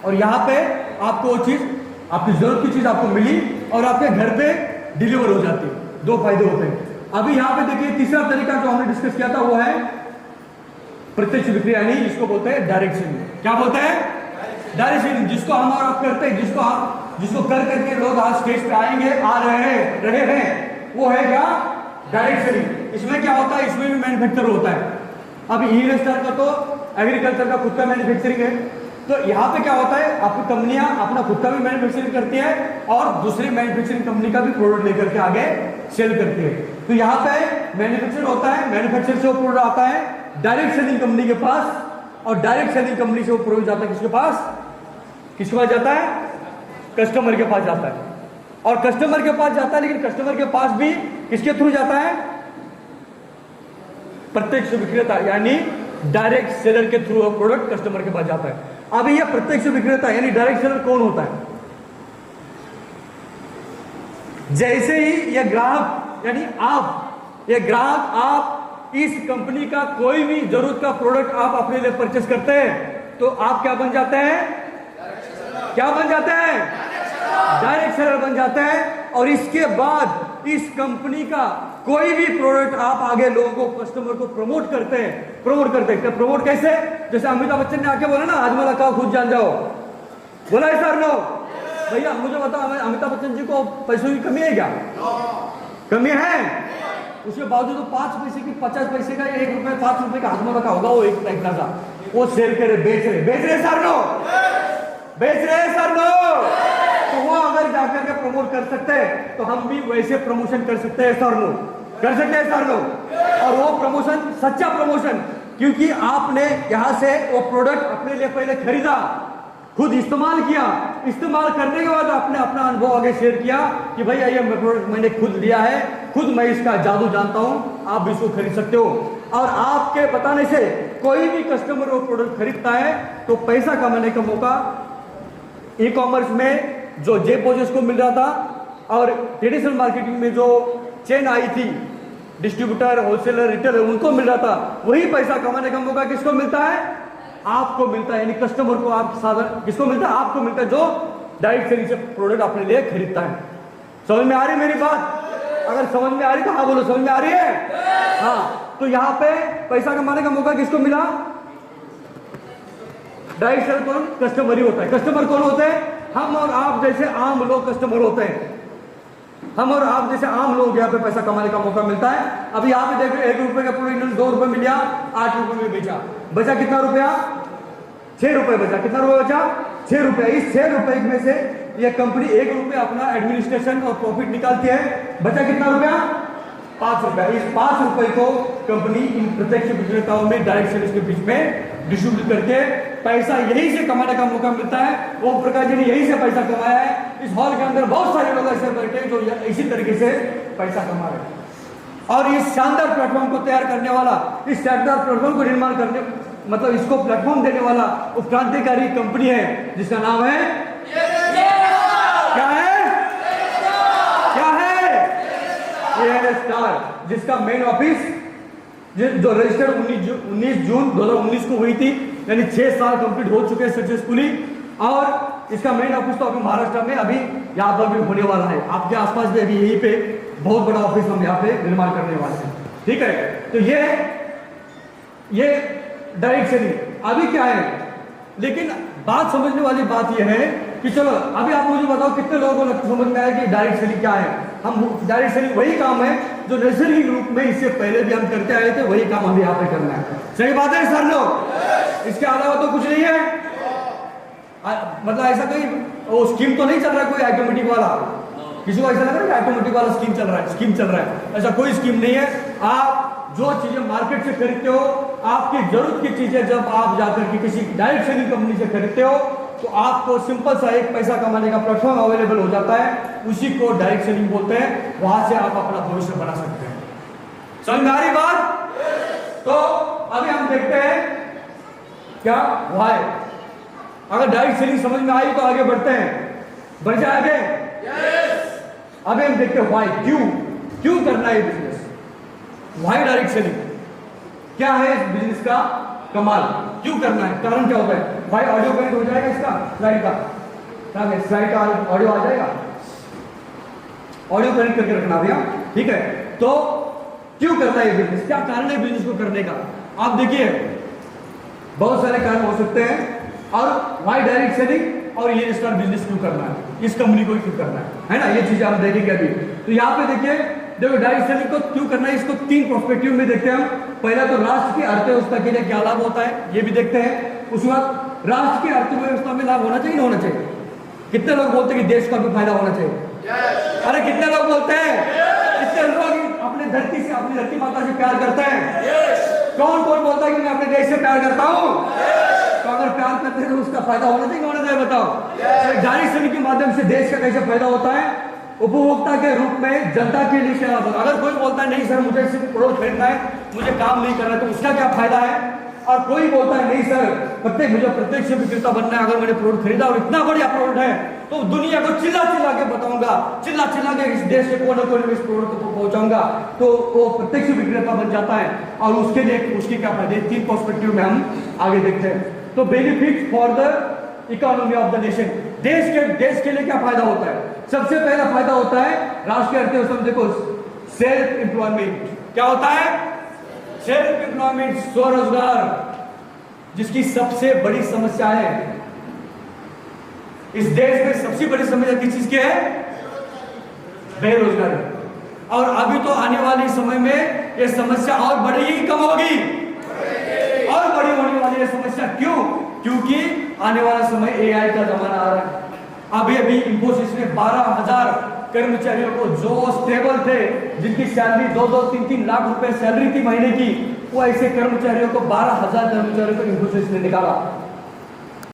और यहाँ पे आपको वो चीज़, आपकी ज़रूरत की चीज़ आपको मिली और आपके घर पे डिलीवर हो जाती है। दो फायदे होते हैं। अभी यहाँ पे देखिए तीसरा तरीका जो हमने डिस्कस किया था वो है प्रत्यक्ष बिक्री, यानी जिसको बोलते हैं डायरेक्ट सेलिंग। क्या बोलते हैं? डायरेक्ट सेलिंग, जिसको हम और आप करते हैं, जिसको कर करके लोग आज स्टेज पे आएंगे, आ रहे हैं, वो है क्या? Direct selling. इसमें क्या होता है? इसमें भी मैन्युफैक्चर होता है। अब ई-रेस्टार का तो एग्रीकल्चर का खुद का मैन्युफैक्चरिंग है, तो यहाँ पे क्या होता है, आपकी कंपनियां अपना खुद का भी मैन्युफैक्चरिंग करती है और दूसरी मैन्युफैक्चरिंग कंपनी का भी प्रोडक्ट लेकर के आगे सेल करती है। तो यहाँ पे मैन्युफैक्चर होता है, मैन्युफैक्चर से वो प्रोडक्ट आता है डायरेक्ट सेलिंग कंपनी के पास, और डायरेक्ट सेलिंग कंपनी से वो प्रोडक्ट जाता है किसके पास? किसके पास जाता है? कस्टमर के पास जाता है। और कस्टमर के पास जाता है, लेकिन कस्टमर के पास भी किसके थ्रू जाता है? प्रत्यक्ष विक्रेता, यानी डायरेक्ट सेलर के थ्रू प्रोडक्ट कस्टमर के पास जाता है। अब ये प्रत्यक्ष विक्रेता यानी डायरेक्ट सेलर कौन होता है? जैसे ही ये ग्राहक यानी आप इस कंपनी का कोई भी जरूरत का प्रोडक्ट आप अपने लिए परचेस करते हैं, तो आप क्या बन जाते हैं? क्या बन जाते हैं? डायरेक्ट सेलर बन जाते हैं। और इसके बाद इस कंपनी का कोई भी प्रोडक्ट आप आगे लोगों को, कस्टमर को प्रमोट करते हैं। प्रमोट कैसे? जैसे अमिताभ बच्चन ने आके बोला ना, आज मला खाओ खुद जान जाओ, बोला है सर? नो भैया, मुझे बताओ, अमिताभ बच्चन जी को पैसों की कमी है क्या? कमी है। उसके बावजूद तो 5 पैसे की, 50 पैसे का, 1 रुपए 5 रुपए का हाथ में रखा होगा वो एक टाइप का, वो सेल करे, बेच रहे सर नो, तो वो अगर जाकर के प्रमोट कर सकते हैं तो हम भी वैसे प्रमोशन कर सकते हैं सर नो, और वो प्रमोशन सच्चा प्रमोशन, क्योंकि आपने यहां से वो प्रोडक्ट अपने लिए पहले खरीदा, खुद इस्तेमाल किया, इस्तेमाल करने के बाद आपने अपना अनुभव आगे शेयर किया कि भाई ये प्रोडक्ट मैंने खुद लिया है, खुद मैं इसका जादू जानता हूं, आप भी इसको खरीद सकते हो। और आपके बताने से कोई भी कस्टमर वो प्रोडक्ट खरीदता है तो पैसा कमाने का मौका ई कॉमर्स में जो जेब बोझेस को मिल रहा था और ट्रेडिशनल मार्केटिंग में जो चेन आई थी, डिस्ट्रीब्यूटर, होलसेलर, रिटेलर, उनको मिल रहा था, वही पैसा कमाने का मौका किसको मिलता है? आपको मिलता है। यानी कस्टमर को आप साधन किसको मिलता है? आपको मिलता है, जो डायरेक्ट सेलिंग से प्रोडक्ट अपने लिए खरीदता है। समझ में आ रही मेरी बात? अगर समझ में आ रही तो हाँ बोलो, समझ में आ रही है? हाँ। तो यहाँ पे पैसा कमाने का मौका किसको मिला? डायरेक्ट सेलर कौन? कस्टमर ही होता है। कस्टमर कौन होते हैं? हम और आप जैसे आम लोग कस्टमर होते हैं। हम और आप जैसे आम लोग यहाँ पे पैसा कमाने का मौका मिलता है। अभी यहाँ पे देखो 1 रुपए का प्रोडक्ट 2 रुपए मिला, 8 रुपए में बेचा, बचा कितना रुपया? 6 रुपए बचा। कितना रुपया बचा? 6 रुपया। इस 6 रुपए में से ये कंपनी 1 रुपया अपना एडमिनिस्ट्रेशन और प्रॉफिट निकालती है, बचा कितना रुपया? 5 रुपया। इस 5 रुपए को कंपनी इन प्रत्यक्ष विक्रेताओं में, डायरेक्ट सेलर्स के बीच में डिस्ट्रीब्यूट करके पैसा यहीं से कमाने का मौका मिलता है। ओम प्रकाश जी ने यहीं से पैसा कमाया है। इस हॉल के अंदर बहुत सारे लोग ऐसे बैठे हैं जो इसी तरीके से पैसा कमा रहे हैं। और इस शानदार प्लेटफॉर्म को तैयार करने वाला, इस शानदार प्लेटफॉर्म को निर्माण करने, मतलब इसको प्लेटफॉर्म देने वाला उपक्रांतिकारी कंपनी है जिसका नाम है क्या है? ई-रेस्टार, जिसका मेन ऑफिस जो रजिस्टर्ड 19 जून 2019 को हुई थी, यानी 6 साल कंप्लीट हो चुके हैं सक्सेसफुली। और इसका मेन ऑफिस तो अभी महाराष्ट्र में अभी यहाँ पर भी होने वाला है। आपके आसपास भी अभी यहीं पे बहुत बड़ा ऑफिस हम यहाँ पे निर्माण करने वाले हैं। ठीक है, तो ये डायरेक्ट सेलिंग अभी क्या है, लेकिन बात समझने वाली बात यह है कि चलो अभी आप मुझे बताओ कितने लोगों को समझ में आया कि डायरेक्ट सेलिंग क्या है। हम डायरेक्ट सेलिंग वही काम है जो नैसर्गिक रूप में इससे पहले भी हम करते आए थे, वही काम हमें यहाँ पे करना है। सही बात है सर लोग? इसके अलावा तो कुछ नहीं है। मतलब ऐसा कोई वो स्कीम तो नहीं चल रहा है कोई ऑटोमेटिक वाला? किसी को ऐसा लग रहा है ऑटोमेटिक वाला स्कीम चल रहा है? ऐसा कोई स्कीम नहीं है। आप जो चीजें मार्केट से खरीदते हो, आपकी जरूरत की चीजें जब आप जाकर के किसी डायरेक्ट सेलिंग कंपनी से खरीदते हो तो आपको सिंपल सा एक पैसा कमाने का प्लेटफॉर्म अवेलेबल हो जाता है, उसी को डायरेक्ट सेलिंग बोलते हैं। वहां से आप अपना भविष्य बना सकते हैं। समझ में आ रही बात? तो अभी हम देखते हैं क्या व्हाई। अगर डायरेक्ट सेलिंग समझ में आई तो आगे बढ़ते हैं, बढ़ जाए आगे। अभी हम देखते हैं व्हाई, क्यों करना है बिजनेस। व्हाई डायरेक्ट सेलिंग क्या है इस बिजनेस का कमाल। क्यों करना है, कारण क्या होता है भाई? ऑडियो कनेक्ट हो जाएगा इसका, स्लाइड का स्लाइड का ऑडियो आ जाएगा, ऑडियो कनेक्ट करके रखना भैया, ठीक है। तो क्यों करना है बिजनेस, क्या कारण है बिजनेस को करने का? आप देखिए बहुत सारे कारण हो सकते हैं। और वाई डायरेक्ट सेलिंग और ये स्टार बिजनेस क्यों करना है, इस कंपनी को क्यों करना है ना, ये चीजें हम देखेंगे अभी। तो यहाँ पे देखिए, देखो डायरेक्ट सेलिंग को क्यों करना है, इसको 3 पर्सपेक्टिव में देखते हैं हम। पहला तो राष्ट्र की अर्थव्यवस्था के लिए क्या लाभ होता है, ये भी देखते हैं। उसके बाद राष्ट्र की अर्थव्यवस्था में लाभ होना चाहिए, नहीं होना चाहिए? कितने लोग बोलते हैं कि देश का भी फायदा होना चाहिए? अरे कितने लोग बोलते हैं? कितने लोग अपने धरती से, अपनी धरती माता से प्यार करते हैं? कौन कौन बोलता है कि मैं अपने देश से प्यार करता हूँ? तो अगर प्यार करते हैं तो उसका फायदा होना चाहिए, होना चाहिए? बताओ। डायरेक्ट सेलिंग के माध्यम से देश का कैसे फायदा होता है? उपभोक्ता के रूप में जनता के लिए क्या लाभ? अगर कोई बोलता है नहीं सर मुझे सिर्फ प्रोडक्ट खरीदना है, मुझे काम नहीं करना है, तो उसका क्या फायदा है? और कोई बोलता है नहीं सर मुझे प्रत्यक्ष विक्रेता बनना है, अगर मैंने प्रोडक्ट खरीदा और इतना बढ़िया प्रोडक्ट है तो दुनिया को चिल्ला चिल्ला के बताऊंगा, चिल्ला चिल्ला के इस देश के कोने कोने में इस प्रोडक्ट को पहुंचाऊंगा, तो वो प्रत्यक्ष विक्रेता बन जाता है। और उसके लिए उसकी क्या फायदे, 3 पर्सपेक्टिव में हम आगे देखते हैं। तो benefit for the economy of the nation, देश के लिए क्या फायदा होता है? सबसे पहला फायदा होता है राष्ट्रीय अर्थव्यवस्था में, देखो सेल्फ एम्प्लॉयमेंट। क्या होता है? सेल्फ एम्प्लॉयमेंट, स्वरोजगार, जिसकी सबसे बड़ी समस्या है इस देश में। सबसे बड़ी समस्या किस चीज की है? बेरोजगारी। और अभी तो आने वाले समय में यह समस्या और बढ़ेगी, कम होगी? और बड़ी होने वाली है समस्या। क्यों? क्योंकि आने वाला समय एआई का जमाना आ रहा है। अभी अभी इंफोसिस ने 12,000 कर्मचारियों को जो स्टेबल थे, जिनकी सैलरी 2-2, 3-3 लाख रुपए सैलरी थी महीने की, वो ऐसे कर्मचारियों को 12,000 कर्मचारियों को इंफोसिस ने निकाला।